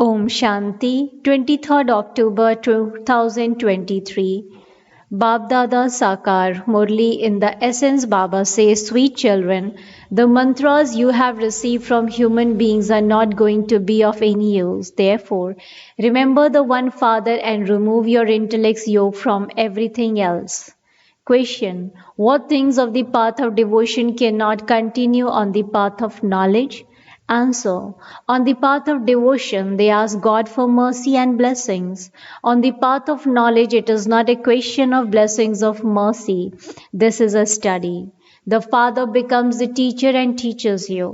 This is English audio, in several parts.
Om Shanti, 23rd October 2023. Baapdada Sakar, Murli in the essence Baba says, sweet children, the mantras you have received from human beings are not going to be of any use. Therefore, remember the one Father and remove your intellect's yoke from everything else. Question: what things of the path of devotion cannot continue on the path of knowledge? Answer: on the path of devotion, they ask God for mercy and blessings. On the path of knowledge, it is not a question of blessings of mercy. This is a study. The Father becomes the teacher and teaches you.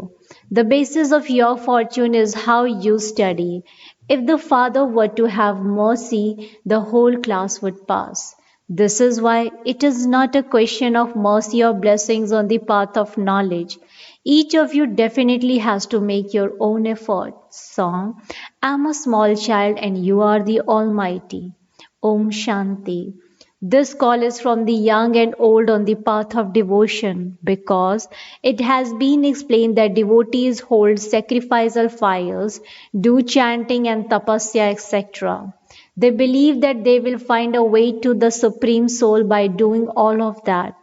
The basis of your fortune is how you study. If the Father were to have mercy, the whole class would pass. This is why it is not a question of mercy or blessings on the path of knowledge. Each of you definitely has to make your own effort. Song: I'm a small child and you are the Almighty. Om Shanti. This call is from the young and old on the path of devotion because it has been explained that devotees hold sacrificial fires, do chanting and tapasya, etc. They believe that they will find a way to the Supreme Soul by doing all of that.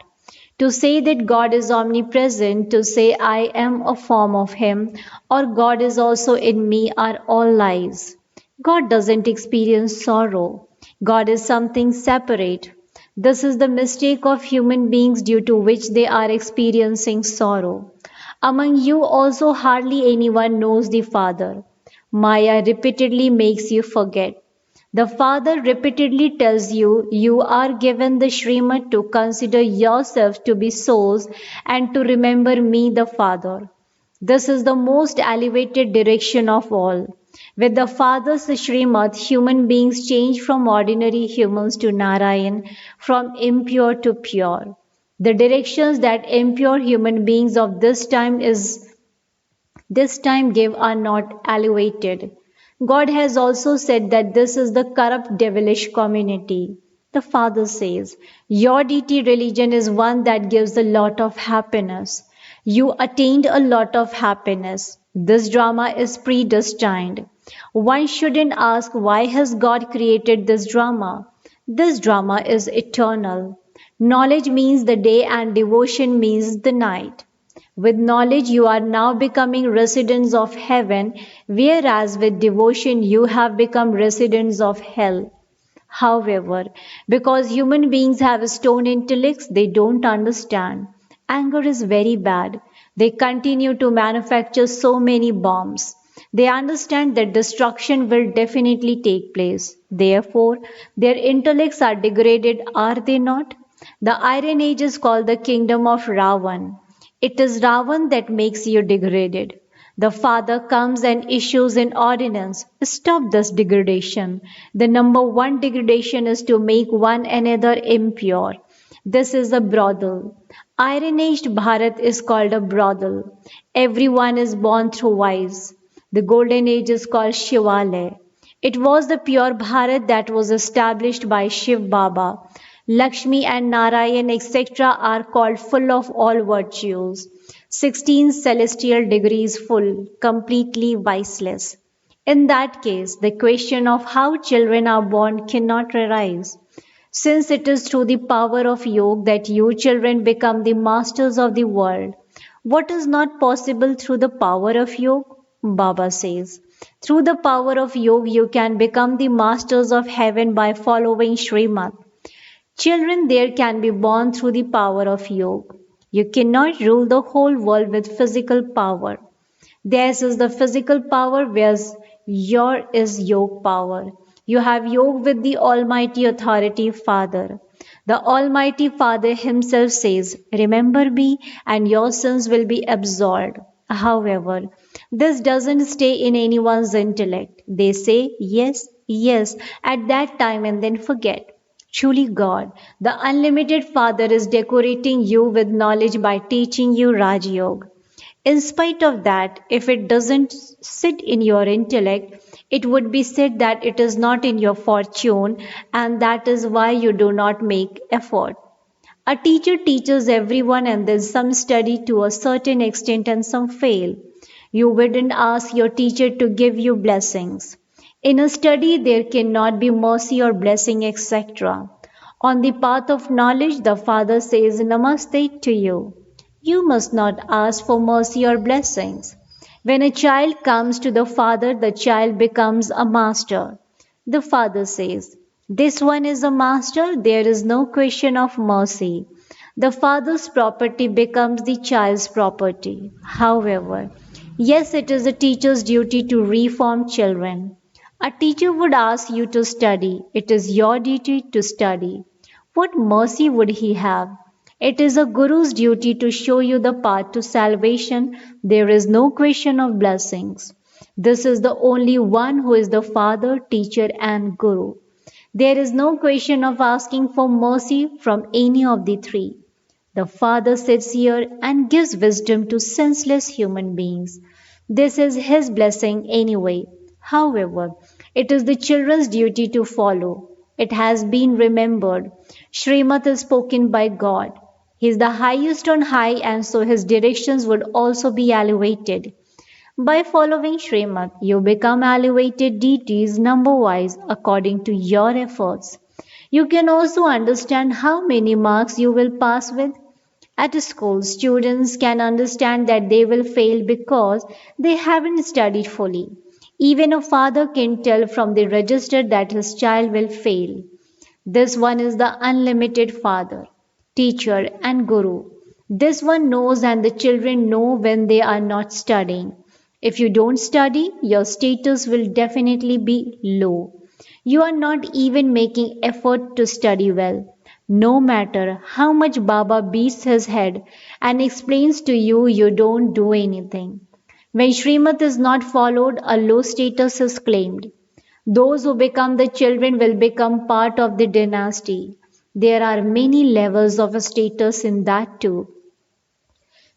To say that God is omnipresent, to say I am a form of Him, or God is also in me are all lies. God doesn't experience sorrow. God is something separate. This is the mistake of human beings due to which they are experiencing sorrow. Among you also hardly anyone knows the Father. Maya repeatedly makes you forget. The Father repeatedly tells you you are given the Srimad to consider yourself to be souls and to remember me, the Father. This is the most elevated direction of all. With the Father's Srimad, human beings change from ordinary humans to Narayan, from impure to pure. The directions that impure human beings of this time give are not elevated. God has also said that this is the corrupt devilish community. The Father says, your deity religion is one that gives a lot of happiness. You attained a lot of happiness. This drama is predestined. One shouldn't ask why has God created this drama. This drama is eternal. Knowledge means the day and devotion means the night. With knowledge, you are now becoming residents of heaven, whereas with devotion, you have become residents of hell. However, because human beings have stone intellects, they don't understand. Anger is very bad. They continue to manufacture so many bombs. They understand that destruction will definitely take place. Therefore, their intellects are degraded, are they not? The Iron Age is called the kingdom of Ravan. It is Ravan that makes you degraded. The Father comes and issues an ordinance. Stop this degradation. The number one degradation is to make one another impure. This is a brothel. Iron Aged Bharat is called a brothel. Everyone is born through vice. The Golden Age is called Shivalaya. It was the pure Bharat that was established by Shiv Baba. Lakshmi and Narayan, etc., are called full of all virtues. 16 celestial degrees full, completely viceless. In that case, the question of how children are born cannot arise. Since it is through the power of yoga that you children become the masters of the world. What is not possible through the power of yoga? Baba says. Through the power of yoga, you can become the masters of heaven by following Srimad. Children there can be born through the power of yoga. You cannot rule the whole world with physical power. Theirs is the physical power, whereas your is yoga power. You have yoga with the Almighty Authority Father. The Almighty Father Himself says, remember me and your sins will be absolved. However, this doesn't stay in anyone's intellect. They say, yes, yes, at that time and then forget. Truly, God, the unlimited Father, is decorating you with knowledge by teaching you Raj Yoga. In spite of that, if it doesn't sit in your intellect, it would be said that it is not in your fortune, and that is why you do not make effort. A teacher teaches everyone, and then some study to a certain extent and some fail. You wouldn't ask your teacher to give you blessings. In a study, there cannot be mercy or blessing, etc. On the path of knowledge, the Father says, Namaste to you. You must not ask for mercy or blessings. When a child comes to the Father, the child becomes a master. The Father says, This one is a master, there is no question of mercy. The father's property becomes the child's property. However, yes, it is a teacher's duty to reform children. A teacher would ask you to study. It is your duty to study. What mercy would he have? It is a guru's duty to show you the path to salvation. There is no question of blessings. This is the only one who is the father, teacher, and guru. There is no question of asking for mercy from any of the three. The Father sits here and gives wisdom to senseless human beings. This is His blessing anyway. However, it is the children's duty to follow. It has been remembered. Srimad is spoken by God. He is the highest on high, and so His directions would also be elevated. By following Srimad, you become elevated deities number wise according to your efforts. You can also understand how many marks you will pass with. At school, students can understand that they will fail because they haven't studied fully. Even a father can tell from the register that his child will fail. This one is the unlimited father, teacher, and guru. This one knows, and the children know when they are not studying. If you don't study, your status will definitely be low. You are not even making effort to study well. No matter how much Baba beats his head and explains to you, you don't do anything. When Srimad is not followed, a low status is claimed. Those who become the children will become part of the dynasty. There are many levels of status in that too.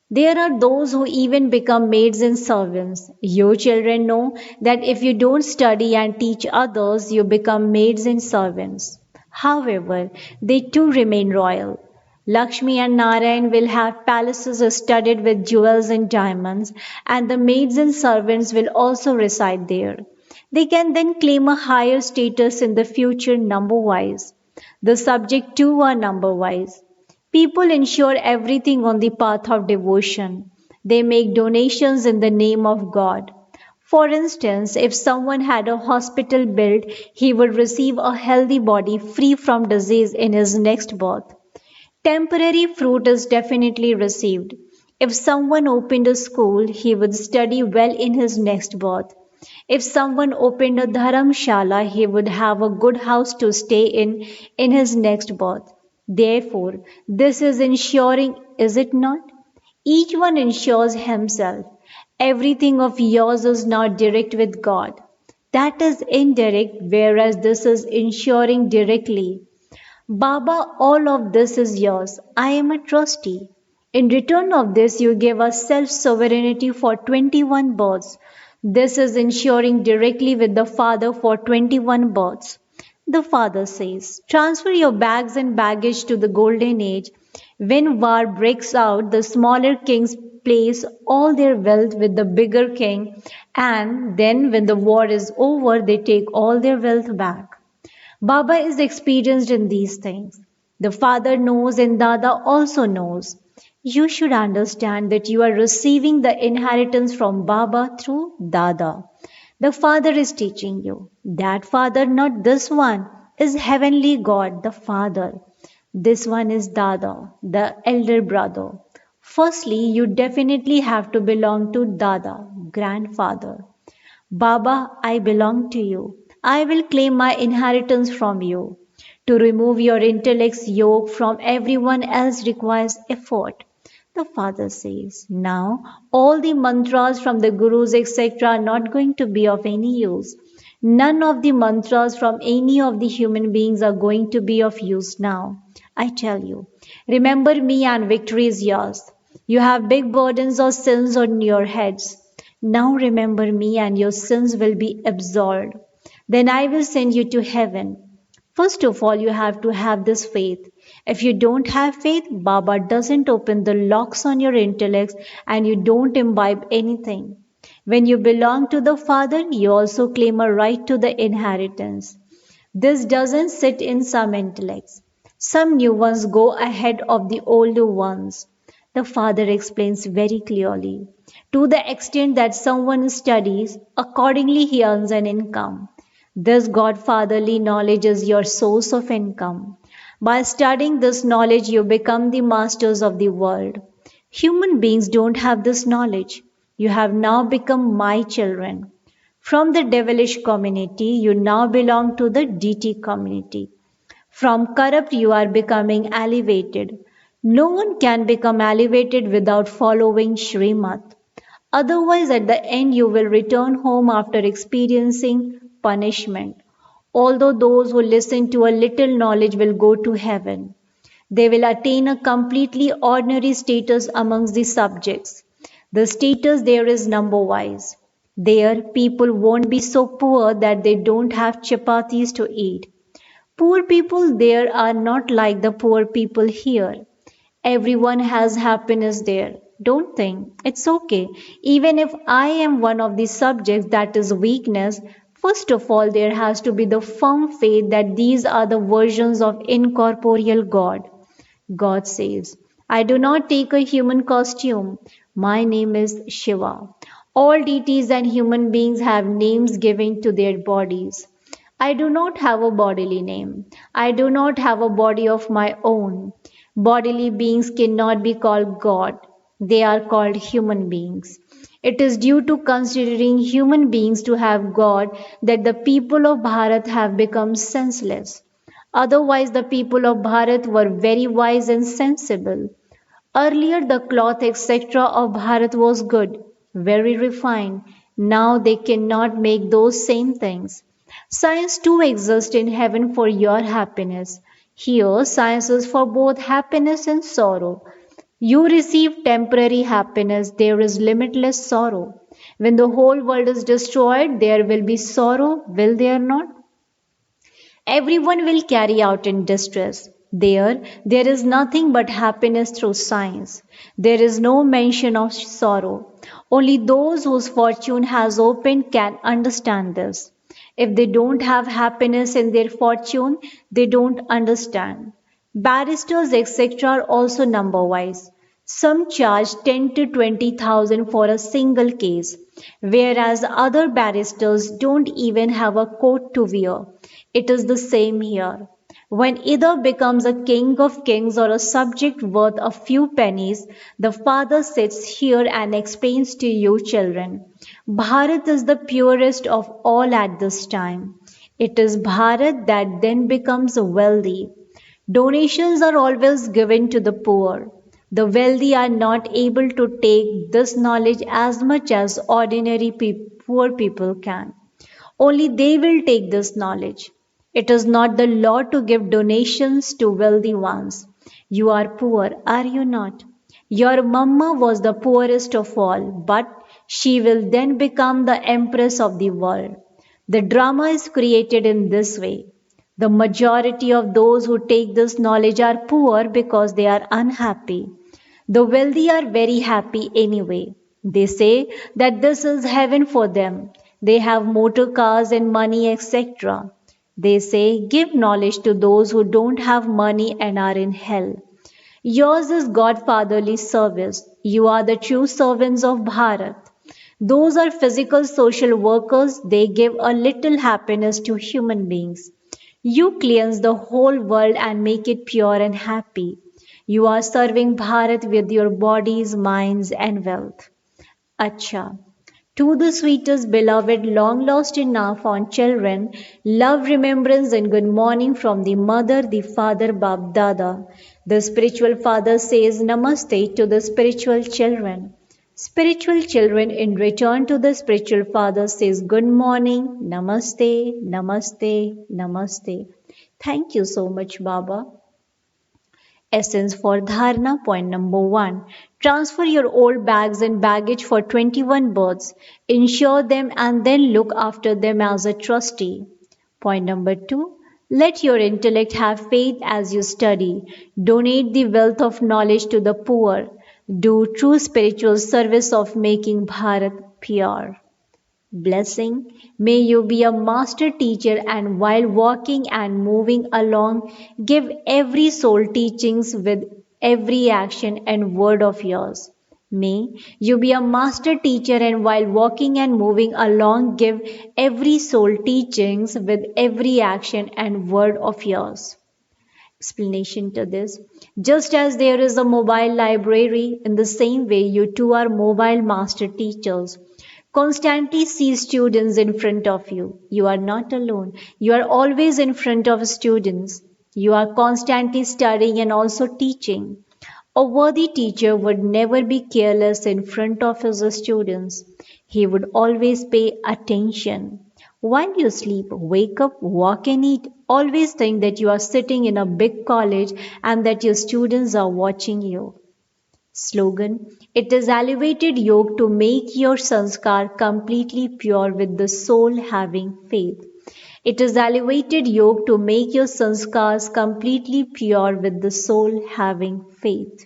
There are those who even become maids and servants. You children know that if you don't study and teach others, you become maids and servants. However, they too remain royal. Lakshmi and Narayan will have palaces studded with jewels and diamonds, and the maids and servants will also reside there. They can then claim a higher status in the future number wise. The subject too are number wise. People ensure everything on the path of devotion. They make donations in the name of God. For instance, if someone had a hospital built, he would receive a healthy body free from disease in his next birth. Temporary fruit is definitely received. If someone opened a school, he would study well in his next birth. If someone opened a dharamshala, he would have a good house to stay in his next birth. Therefore, this is ensuring, is it not? Each one ensures himself. Everything of yours is not direct with God. That is indirect, whereas this is ensuring directly. Baba, all of this is yours. I am a trustee. In return of this, you give us self sovereignty for 21 births. This is ensuring directly with the Father for 21 births. The Father says, Transfer your bags and baggage to the golden age. When war breaks out, the smaller kings place all their wealth with the bigger king, and then when the war is over, they take all their wealth back. Baba is experienced in these things. The Father knows and Dada also knows. You should understand that you are receiving the inheritance from Baba through Dada. The Father is teaching you. That Father, not this one, is Heavenly God, the Father. This one is Dada, the elder brother. Firstly, you definitely have to belong to Dada, grandfather. Baba, I belong to you. I will claim my inheritance from you. To remove your intellect's yoke from everyone else requires effort. The father says, Now all the mantras from the gurus, etc., are not going to be of any use. None of the mantras from any of the human beings are going to be of use now. I tell you, remember me and victory is yours. You have big burdens or sins on your heads. Now remember me and your sins will be absolved. Then I will send you to heaven. First of all, you have to have this faith. If you don't have faith, Baba doesn't open the locks on your intellect and you don't imbibe anything. When you belong to the Father, you also claim a right to the inheritance. This doesn't sit in some intellects. Some new ones go ahead of the older ones. The Father explains very clearly. To the extent that someone studies, accordingly he earns an income. This Godfatherly knowledge is your source of income. By studying this knowledge, you become the masters of the world. Human beings don't have this knowledge. You have now become my children. From the devilish community, you now belong to the deity community. From corrupt, you are becoming elevated. No one can become elevated without following Srimad. Otherwise, at the end, you will return home after experiencing punishment. Although those who listen to a little knowledge will go to heaven, they will attain a completely ordinary status amongst the subjects. The status there is number wise. There, people won't be so poor that they don't have chapatis to eat. Poor people there are not like the poor people here. Everyone has happiness there. Don't think. It's okay. Even if I am one of the subjects that is weakness, first of all, there has to be the firm faith that these are the versions of incorporeal God. God says, I do not take a human costume. My name is Shiva. All deities and human beings have names given to their bodies. I do not have a bodily name. I do not have a body of my own. Bodily beings cannot be called God. They are called human beings. It is due to considering human beings to have God that the people of Bharat have become senseless. Otherwise, the people of Bharat were very wise and sensible. Earlier, the cloth, etc., of Bharat was good, very refined. Now they cannot make those same things. Science too exists in heaven for your happiness. Here, science is for both happiness and sorrow. You receive temporary happiness, there is limitless sorrow. When the whole world is destroyed, there will be sorrow, will there not? Everyone will carry out in distress. There is nothing but happiness through science. There is no mention of sorrow. Only those whose fortune has opened can understand this. If they don't have happiness in their fortune, they don't understand. Barristers, etc., are also number wise. Some charge 10 to 20,000 for a single case, whereas other barristers don't even have a coat to wear. It is the same here. When either becomes a king of kings or a subject worth a few pennies, the father sits here and explains to you, children. Bharat is the purest of all at this time. It is Bharat that then becomes wealthy. Donations are always given to the poor. The wealthy are not able to take this knowledge as much as ordinary poor people can. Only they will take this knowledge. It is not the law to give donations to wealthy ones. You are poor, are you not? Your mamma was the poorest of all, but she will then become the empress of the world. The drama is created in this way. The majority of those who take this knowledge are poor because they are unhappy. The wealthy are very happy anyway. They say that this is heaven for them. They have motor cars and money, etc. They say, give knowledge to those who don't have money and are in hell. Yours is Godfatherly service. You are the true servants of Bharat. Those are physical social workers. They give a little happiness to human beings. You cleanse the whole world and make it pure and happy. You are serving Bharat with your bodies, minds, and wealth. Acha. To the sweetest beloved, long lost in our fond children, love, remembrance, and good morning from the mother, the father, Baapdada. The spiritual father says namaste to the spiritual children. Spiritual children in return to the spiritual father says good morning, namaste, namaste, namaste. Thank you so much, Baba. Essence for Dharna. Point number 1. Transfer your old bags and baggage for 21 births. Insure them and then look after them as a trustee. Point number 2. Let your intellect have faith as you study. Donate the wealth of knowledge to the poor. Do true spiritual service of making Bharat pure. Blessing, may you be a master teacher and while walking and moving along, give every soul teachings with every action and word of yours. May you be a master teacher and while walking and moving along, give every soul teachings with every action and word of yours. Explanation to this. Just as there is a mobile library, in the same way, you too are mobile master teachers. Constantly see students in front of you. You are not alone. You are always in front of students. You are constantly studying and also teaching. A worthy teacher would never be careless in front of his students. He would always pay attention. While you sleep, wake up, walk and eat. Always think that you are sitting in a big college and that your students are watching you. Slogan: it is elevated yoga to make your sanskar completely pure with the soul having faith. It is elevated yoga to make your sanskars completely pure with the soul having faith.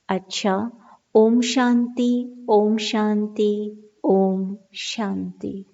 Acha, Om Shanti, Om Shanti, Om Shanti.